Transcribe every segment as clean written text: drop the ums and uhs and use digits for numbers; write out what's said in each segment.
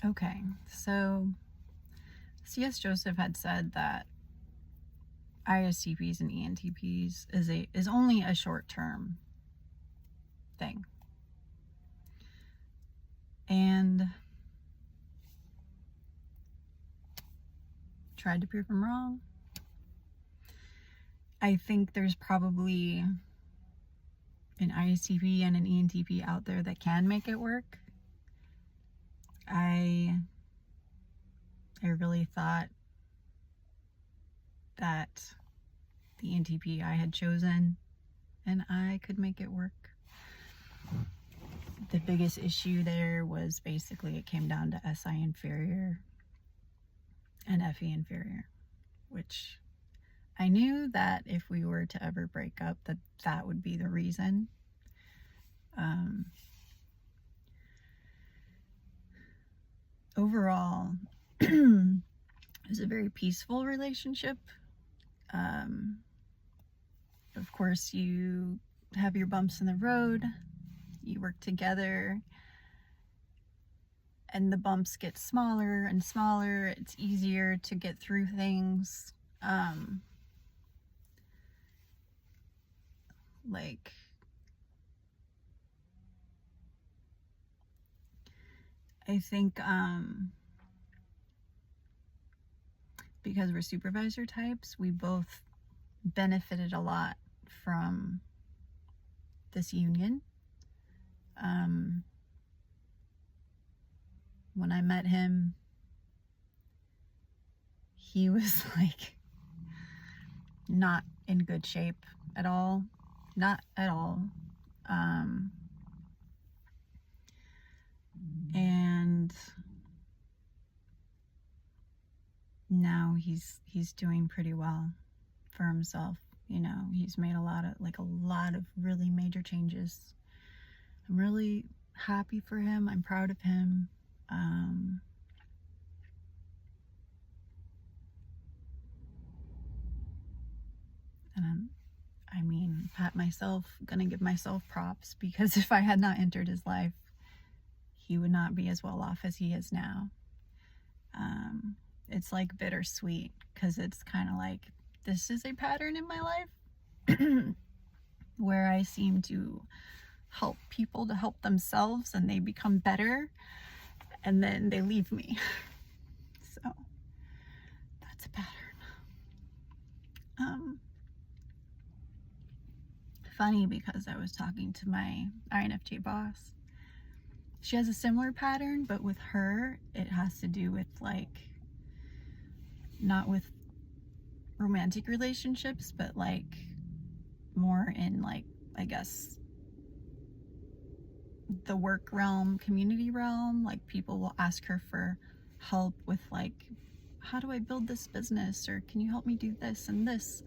Okay, so C.S. Joseph had said that ISTPs and ENTPs is only a short-term thing. And tried to prove him wrong. I think there's probably an ISTP and an ENTP out there that can make it work. I really thought that the ENTP I had chosen and I could make it work. The biggest issue there was basically it came down to SI inferior and FE inferior, which I knew that if we were to ever break up, that would be the reason. Overall, it was a very peaceful relationship. Of course, you have your bumps in the road, you work together, and the bumps get smaller and smaller. It's easier to get through things. I think because we're supervisor types, we both benefited a lot from this union. When I met him, he was like not in good shape at all. Not at all. And now he's doing pretty well for himself. You know, he's made a lot of really major changes. I'm really happy for him. I'm proud of him. And gonna give myself props, because if I had not entered his life, he would not be as well off as he is now. It's like bittersweet, because it's kind of like, this is a pattern in my life where I seem to help people to help themselves and they become better and then they leave me. So that's a pattern. Funny, because I was talking to my INFJ boss. She has a similar pattern, but with her, it has to do with not with romantic relationships, but more in I guess the work realm, community realm. People will ask her for help with how do I build this business, or can you help me do this and this,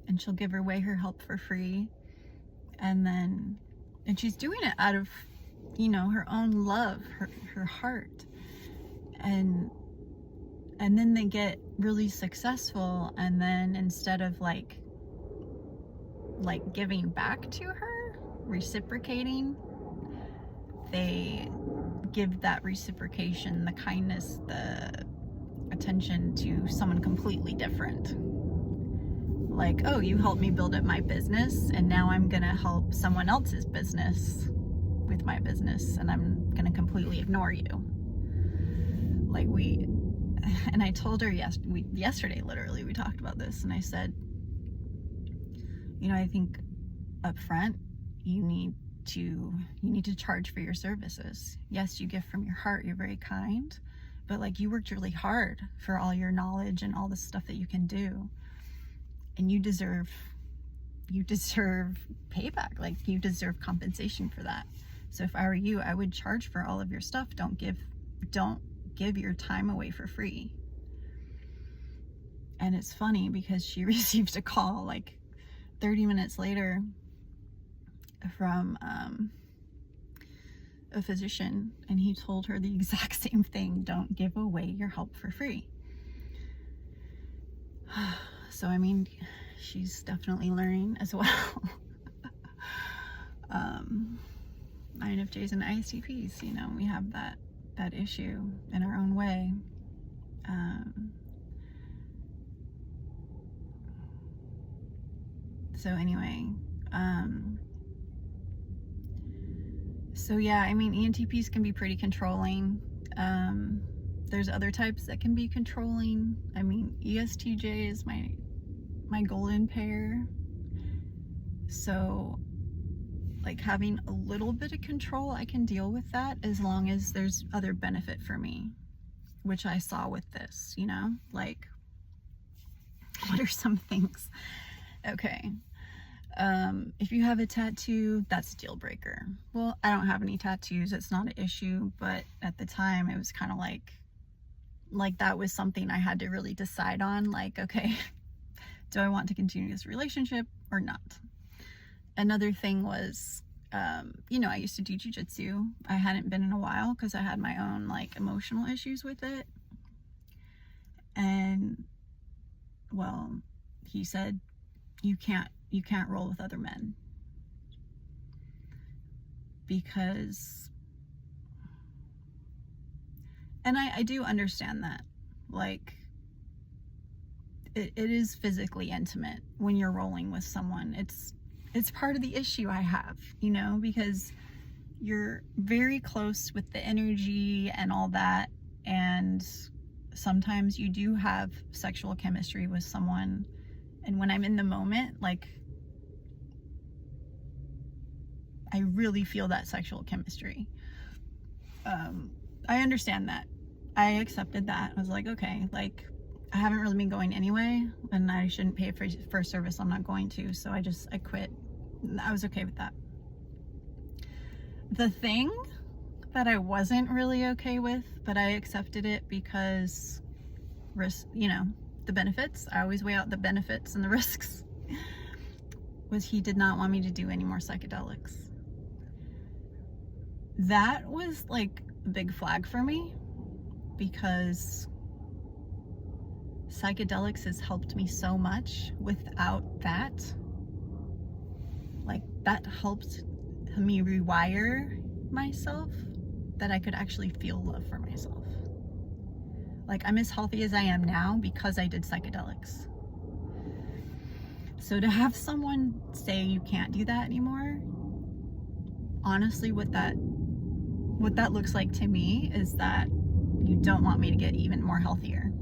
and she'll give away her help for free, and she's doing it out of her own love, her heart, and then they get really successful, and then instead of giving back to her, reciprocating, they give that reciprocation, the kindness, the attention, to someone completely different. Oh, you helped me build up my business, and now I'm gonna help someone else's business with my business, and I'm gonna completely ignore you. And I told her yesterday, literally, we talked about this, and I said, I think up front, you need to charge for your services. Yes, you give from your heart, you're very kind, but you worked really hard for all your knowledge and all the stuff that you can do, and you deserve payback. You deserve compensation for that. So if I were you, I would charge for all of your stuff. Don't give your time away for free. And it's funny, because she received a call 30 minutes later from a physician, and he told her the exact same thing: don't give away your help for free. So she's definitely learning as well. INFJs and ISTPs, we have that that issue in our own way. So anyway, so yeah, I mean, ENTPs can be pretty controlling. There's other types that can be controlling. I mean, ESTJ is my golden pair. So like having a little bit of control, I can deal with that as long as there's other benefit for me, which I saw with this, you know, like what are some things? Okay. If you have a tattoo, that's a deal breaker. Well, I don't have any tattoos. It's not an issue, but at the time it was kind of like that was something I had to really decide on. Like, okay, do I want to continue this relationship or not? Another thing was, you know, I used to do jujitsu. I hadn't been in a while because I had my own like emotional issues with it. And well, he said, you can't roll with other men, because, and I do understand that, like, it is physically intimate when you're rolling with someone. It's part of the issue I have, you know, because you're very close with the energy and all that, and sometimes you do have sexual chemistry with someone, and when I'm in the moment, like, I really feel that sexual chemistry. I understand that. I accepted that. I was like, okay, like, I haven't really been going anyway, and I shouldn't pay for a service I'm not going to, so I quit. I was okay with that. The thing that I wasn't really okay with, but I accepted it because risk, you know, the benefits, I always weigh out the benefits and the risks, was he did not want me to do any more psychedelics. That was like a big flag for me, because psychedelics has helped me so much. Without that, like, that helped me rewire myself, that I could actually feel love for myself. Like, I'm as healthy as I am now because I did psychedelics. So to have someone say you can't do that anymore, honestly, what that looks like to me is that you don't want me to get even more healthier.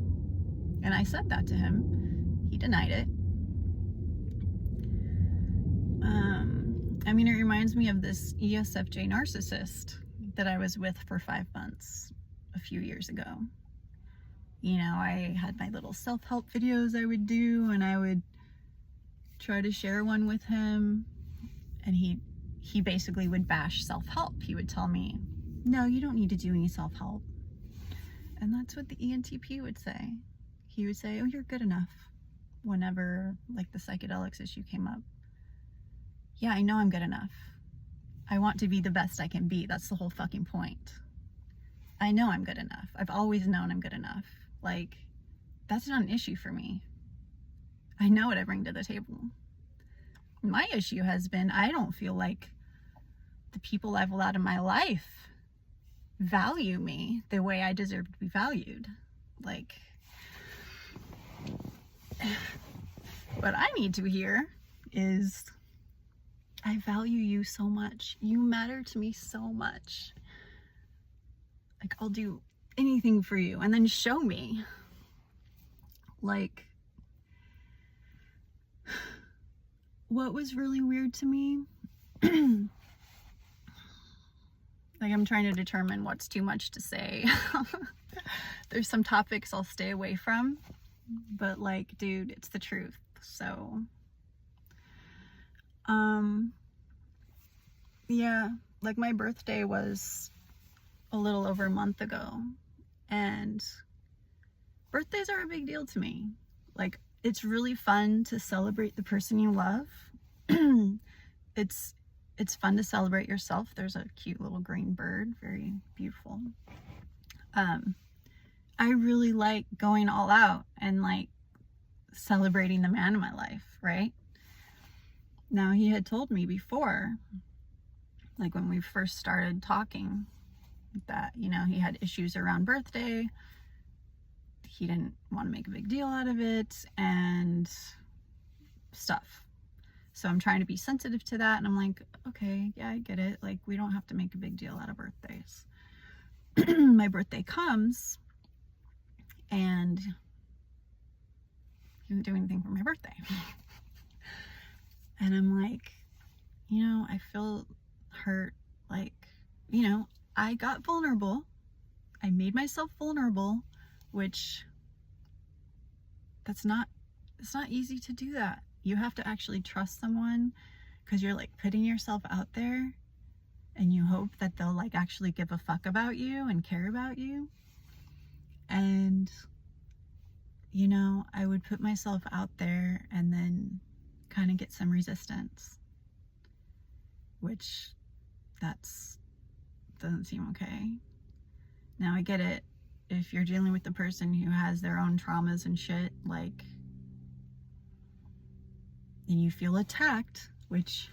And I said that to him. He denied it. I mean, it reminds me of this ESFJ narcissist that I was with for 5 months a few years ago. You know, I had my little self-help videos I would do, and I would try to share one with him, and he basically would bash self-help. He would tell me, no, you don't need to do any self-help. And that's what the ENTP would say. He would say, oh, you're good enough, whenever like the psychedelics issue came up. Yeah, I know I'm good enough. I want to be the best I can be. That's the whole fucking point. I know I'm good enough. I've always known I'm good enough. Like, that's not an issue for me. I know what I bring to the table. My issue has been, I don't feel like the people I've allowed in my life value me the way I deserve to be valued. Like, what I need to hear is, I value you so much. You matter to me so much. Like, I'll do anything for you. And then show me. Like, what was really weird to me, like, I'm trying to determine what's too much to say. There's some topics I'll stay away from, but like, dude, it's the truth. So, yeah, like, my birthday was a little over a month ago, and birthdays are a big deal to me. Like, it's really fun to celebrate the person you love. It's fun to celebrate yourself. There's a cute little green bird, very beautiful. I really like going all out and like celebrating the man in my life, right? Now, he had told me before, like when we first started talking, that, you know, he had issues around birthday. He didn't want to make a big deal out of it and stuff. So I'm trying to be sensitive to that. And I'm like, okay, yeah, I get it. Like, we don't have to make a big deal out of birthdays. My birthday comes and he didn't do anything for my birthday. And I'm like, you know, I feel hurt. Like, you know, I got vulnerable. I made myself vulnerable, which it's not easy to do that. You have to actually trust someone, because you're like putting yourself out there and you hope that they'll like actually give a fuck about you and care about you. And, you know, I would put myself out there and then kind of get some resistance, which doesn't seem okay. Now I get it. If you're dealing with the person who has their own traumas and shit, like, and you feel attacked, which,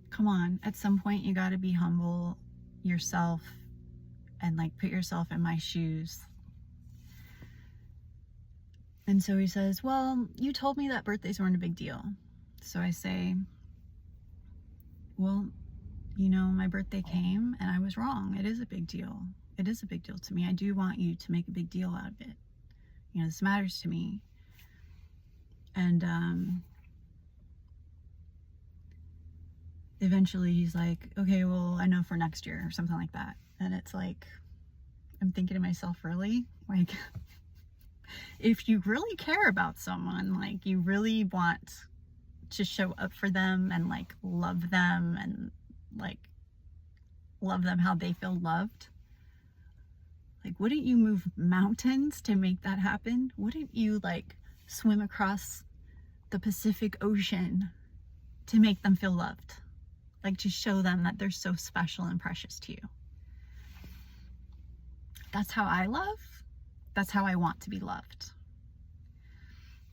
come on, at some point you got to be humble yourself and like put yourself in my shoes. And so he says, well, you told me that birthdays weren't a big deal. So I say, well, you know, my birthday came and I was wrong. It is a big deal. It is a big deal to me. I do want you to make a big deal out of it. You know, this matters to me. And eventually he's like, okay, well, I know for next year or something like that. And it's like, I'm thinking to myself, really? Like, if you really care about someone, like you really want to show up for them and like love them and like love them how they feel loved, like, wouldn't you move mountains to make that happen? Wouldn't you like swim across the Pacific Ocean to make them feel loved? Like, to show them that they're so special and precious to you. That's how I love. That's how I want to be loved.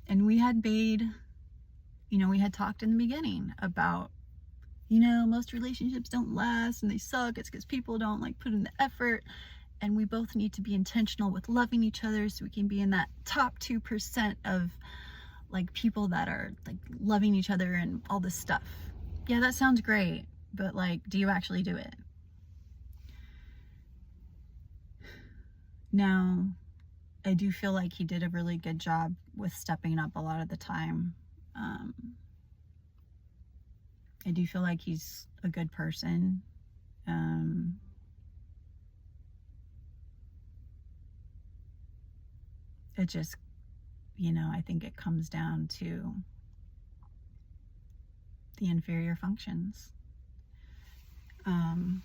And we had made, you know, we had talked in the beginning about, you know, most relationships don't last and they suck. It's because people don't like put in the effort. And we both need to be intentional with loving each other so we can be in that top 2% of like people that are like loving each other and all this stuff. Yeah, that sounds great, but like, do you actually do it? Now, I do feel like he did a really good job with stepping up a lot of the time. I do feel like he's a good person. It just, you know, I think it comes down to the inferior functions. And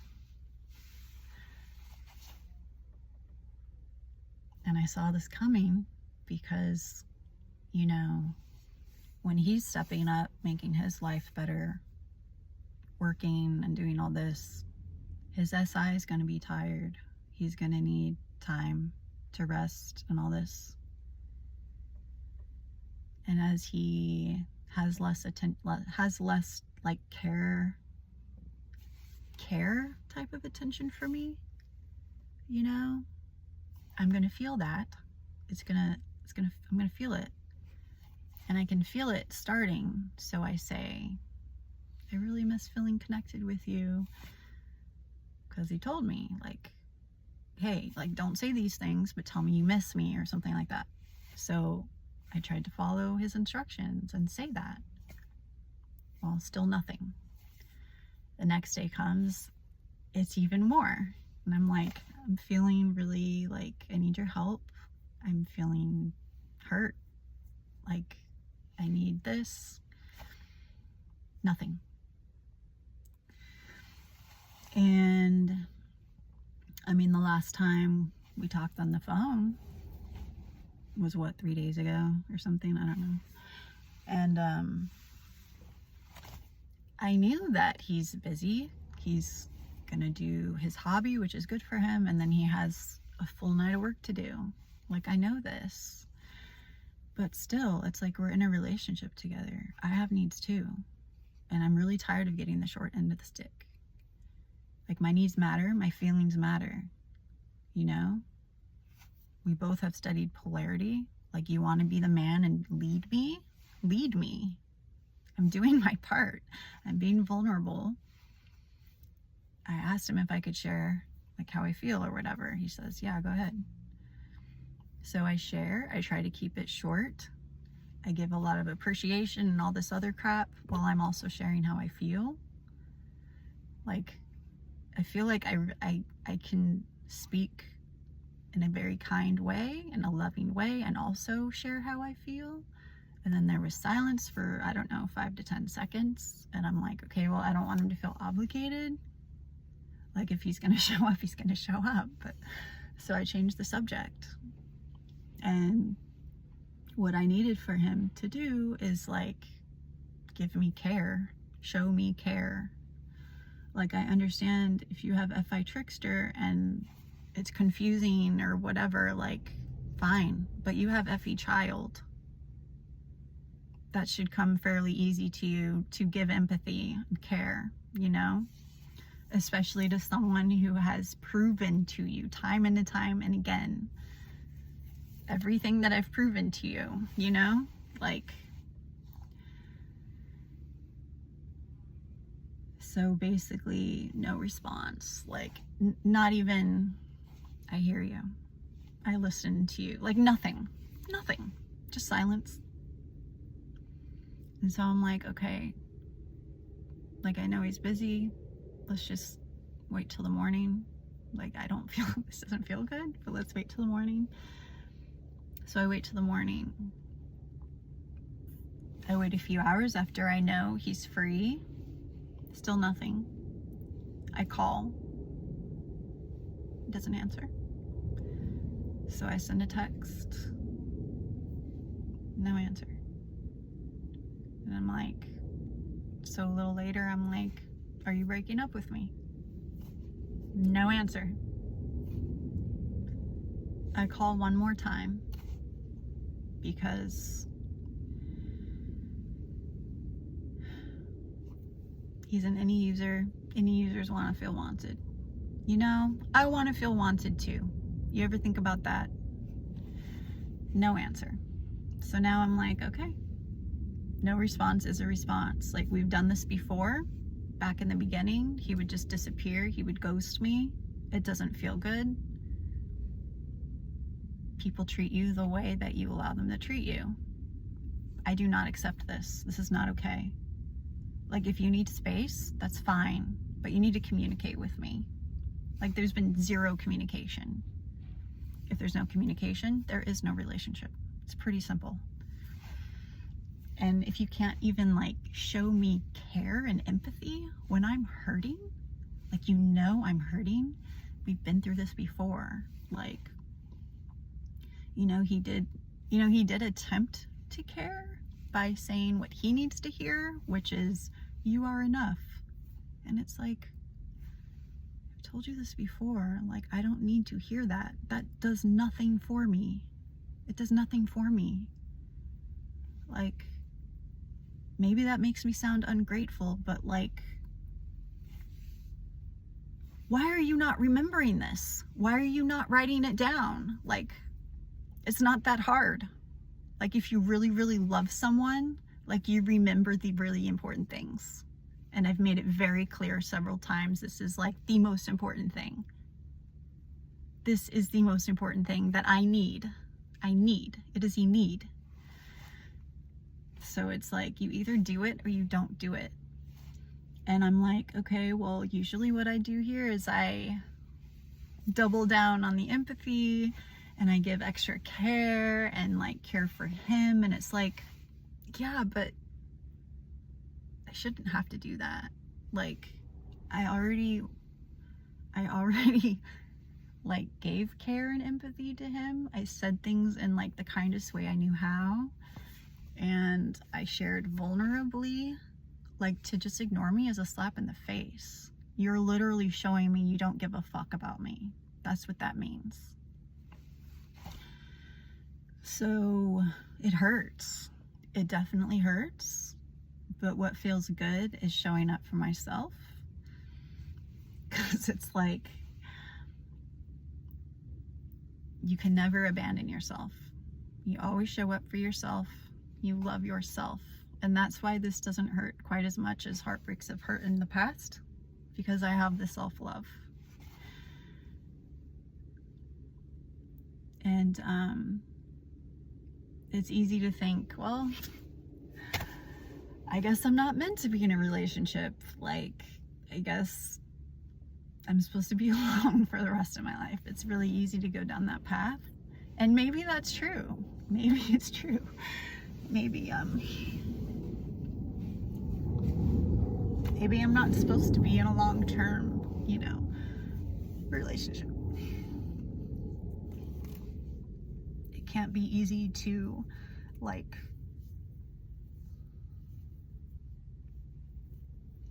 I saw this coming because, you know, when he's stepping up, making his life better, working and doing all this, his SI is going to be tired. He's going to need time to rest and all this. And as he has less like care type of attention for me, you know, I'm gonna feel that. I'm gonna feel it. And I can feel it starting. So I say, I really miss feeling connected with you. Because he told me, like, hey, like, don't say these things, but tell me you miss me or something like that. So I tried to follow his instructions and say that. Well, still nothing. The next day comes, it's even more. And I'm like, I'm feeling really like I need your help. I'm feeling hurt. Like, I need this. Nothing. And I mean, the last time we talked on the phone was what, 3 days ago or something? I don't know. And I knew that he's busy. He's gonna do his hobby, which is good for him, and then he has a full night of work to do. Like, I know this. But still, it's like we're in a relationship together. I have needs too. And I'm really tired of getting the short end of the stick. Like, my needs matter, my feelings matter, you know? We both have studied polarity. Like, you want to be the man and lead me? Lead me. I'm doing my part. I'm being vulnerable. I asked him if I could share, like, how I feel or whatever. He says, yeah, go ahead. So I share. I try to keep it short. I give a lot of appreciation and all this other crap while I'm also sharing how I feel. Like, I feel like I can speak in a very kind way, in a loving way, and also share how I feel. And then there was silence for, I don't know, 5 to 10 seconds. And I'm like, okay, well, I don't want him to feel obligated. Like, if he's going to show up, he's going to show up. But so I changed the subject. And what I needed for him to do is, like, give me care, show me care. Like, I understand if you have FI trickster and it's confusing or whatever, like, fine. But you have FE child. That should come fairly easy to you to give empathy and care, you know? Especially to someone who has proven to you time and time and again everything that I've proven to you, you know? Like, so basically no response. Like, not even, I hear you, I listen to you. Like, nothing, just silence. And so I'm like, okay, like, I know he's busy. Let's just wait till the morning. Like, I don't feel, this doesn't feel good, but let's wait till the morning. So I wait till the morning. I wait a few hours after I know he's free. Still nothing. I call. He doesn't answer. So I send a text. No answer. And I'm like, so a little later, I'm like, are you breaking up with me? No answer. I call one more time because he's an any user. Any users want to feel wanted. You know, I want to feel wanted too. You ever think about that? No answer. So now I'm like, okay, no response is a response. Like, we've done this before. Back in the beginning, he would just disappear. He would ghost me. It doesn't feel good. People treat you the way that you allow them to treat you. I do not accept this. This is not okay. Like, if you need space, that's fine, but you need to communicate with me. Like, there's been zero communication. If there's no communication, there is no relationship. It's pretty simple. And if you can't even, like, show me care and empathy when I'm hurting, like, you know I'm hurting. We've been through this before. Like, he did attempt to care by saying what he needs to hear, which is, you are enough. And it's like, I've told you this before. Like, I don't need to hear that. That does nothing for me. It does nothing for me. Like, maybe that makes me sound ungrateful, but, like, why are you not remembering this? Why are you not writing it down? Like, it's not that hard. Like, if you really, really love someone, like, you remember the really important things. And I've made it very clear several times, this is, like, the most important thing. This is the most important thing that I need. It is a need. So it's like, you either do it or you don't do it. And I'm like, okay, well, usually what I do here is I double down on the empathy and I give extra care and, like, care for him. And it's like, yeah, but I shouldn't have to do that. Like, I already like, gave care and empathy to him. I said things in, like, the kindest way I knew how. And I shared vulnerably. Like, to just ignore me is a slap in the face. You're literally showing me you don't give a fuck about me. That's what that means. So it hurts. It definitely hurts. But what feels good is showing up for myself. because it's like you can never abandon yourself. You always show up for yourself. You love yourself. And that's why this doesn't hurt quite as much as heartbreaks have hurt in the past, because I have the self-love. And it's easy to think, well, I guess I'm not meant to be in a relationship. Like, I guess I'm supposed to be alone for the rest of my life. It's really easy to go down that path. And maybe that's true. Maybe it's true. Maybe I'm not supposed to be in a long-term, relationship. It can't be easy to, like,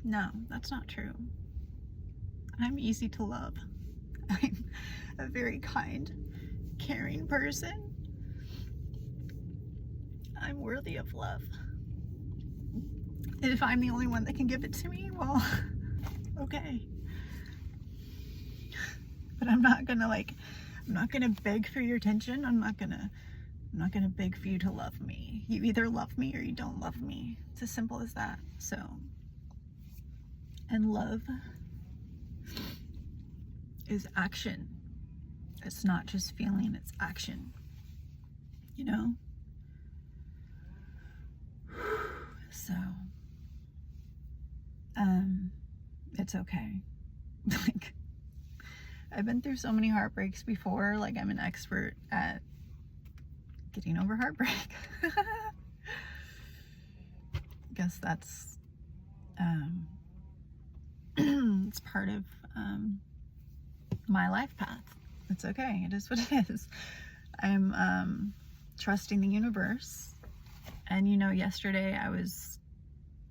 no, that's not true. I'm easy to love. I'm a very kind, caring person. I'm worthy of love. And if I'm the only one that can give it to me, well, okay. But I'm not gonna beg for your attention. I'm not gonna beg for you to love me. You either love me or you don't love me. It's as simple as that. So, and love is action. It's not just feeling, it's action. So, it's okay. Like, I've been through so many heartbreaks before. Like, I'm an expert at getting over heartbreak. Guess that's it's part of my life path. It's okay. It is what it is. I'm trusting the universe. And yesterday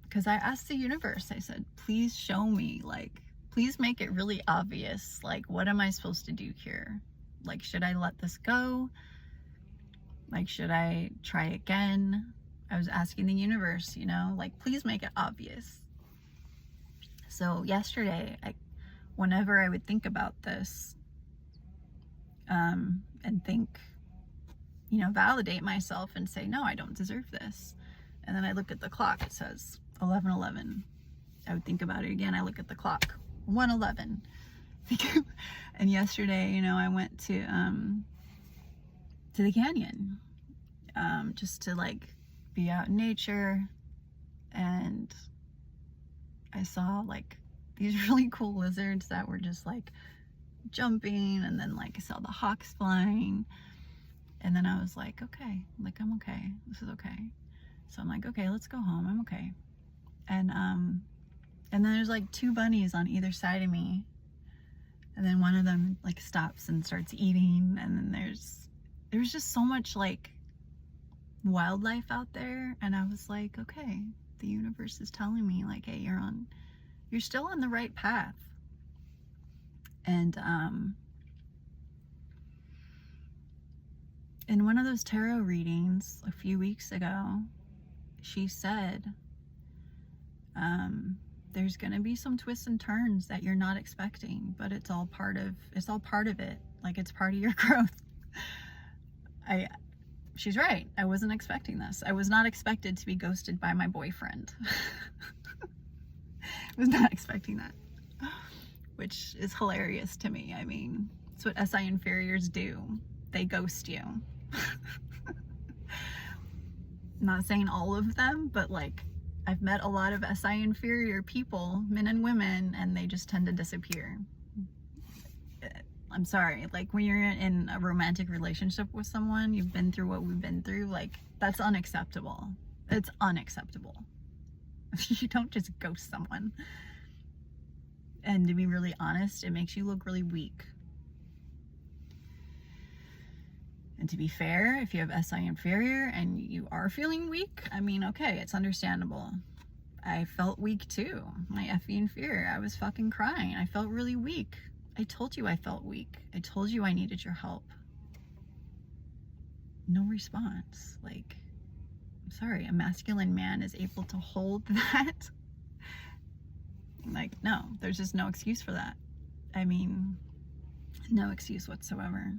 because I asked the universe, I said, please show me, like, please make it really obvious. Like, what am I supposed to do here? Like, should I let this go? Like, should I try again? I was asking the universe, like, please make it obvious. So yesterday, whenever I would think about this, and think, validate myself and say, no, I don't deserve this. And then I look at the clock, it says 11:11. I would think about it again. I look at the clock, 1:11. And yesterday, I went to the canyon, just to, like, be out in nature. And I saw, like, these really cool lizards that were just, like, jumping, and then, like, I saw the hawks flying. And then I was like, okay, like, I'm okay. This is okay. So I'm like, okay, let's go home. I'm okay. And then there's, like, 2 bunnies on either side of me. And then one of them, like, stops and starts eating. And then there's just so much, like, wildlife out there. And I was like, okay, the universe is telling me, like, hey, you're still on the right path. And in one of those tarot readings a few weeks ago, she said, there's going to be some twists and turns that you're not expecting, but it's all part of it. Like, it's part of your growth. She's right. I wasn't expecting this. I was not expected to be ghosted by my boyfriend. I was not expecting that, which is hilarious to me. I mean, it's what SI inferiors do. They ghost you. I'm not saying all of them, but, like, I've met a lot of SI inferior people, men and women, and they just tend to disappear. I'm sorry, like, when you're in a romantic relationship with someone, you've been through what we've been through, like, that's unacceptable. It's unacceptable. You don't just ghost someone. And to be really honest, it makes you look really weak. And to be fair, if you have SI inferior and you are feeling weak, I mean, okay, it's understandable. I felt weak too. My FE inferior, I was fucking crying. I felt really weak. I told you I felt weak. I told you I needed your help. No response. Like, I'm sorry, a masculine man is able to hold that. Like, no, there's just no excuse for that. I mean, no excuse whatsoever.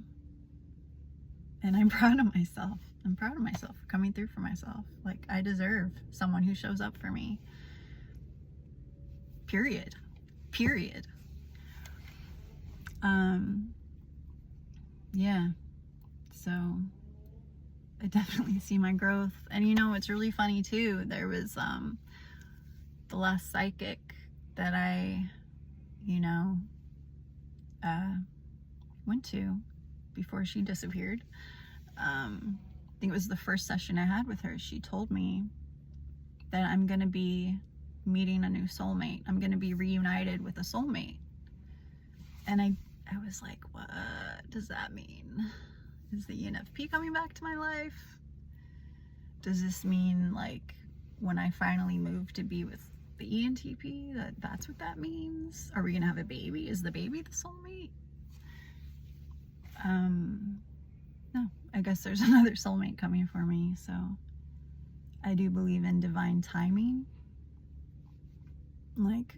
And I'm proud of myself. I'm proud of myself for coming through for myself. Like, I deserve someone who shows up for me. Period. Period. Yeah. So I definitely see my growth. And you know, it's really funny too. There was the last psychic that I, you know, went to before she disappeared. I think it was the first session I had with her. She told me that I'm going to be meeting a new soulmate. I'm going to be reunited with a soulmate. And I was like, what does that mean? Is the ENFP coming back to my life? Does this mean, like, when I finally move to be with the ENTP, that's what that means? Are we gonna have a baby? Is the baby the soulmate? No, I guess there's another soulmate coming for me. So I do believe in divine timing. Like,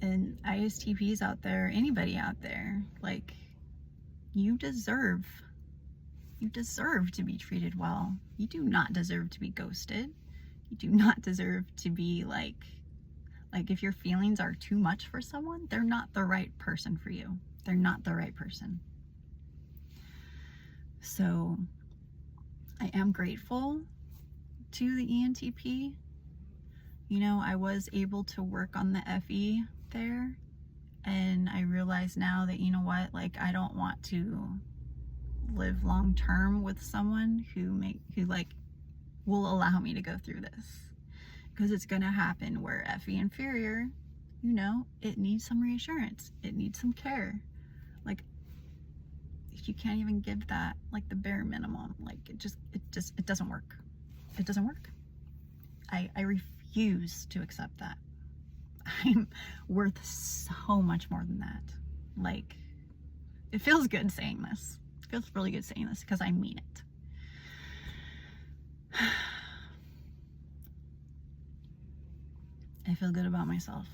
and ISTPs out there, anybody out there, like, you deserve to be treated well. You do not deserve to be ghosted. You do not deserve to be like if your feelings are too much for someone, they're not the right person for you. They're not the right person. So I am grateful to the ENTP. You know, I was able to work on the FE there, and I realize now that, you know what, like, I don't want to live long term with someone who like will allow me to go through this, because it's gonna happen where FE inferior, you know, it needs some reassurance, it needs some care. Like, if you can't even give that, like, the bare minimum, like, it doesn't work. It doesn't work. I refuse to accept that. I'm worth so much more than that. Like, it feels good saying this. It feels really good saying this because I mean it. I feel good about myself.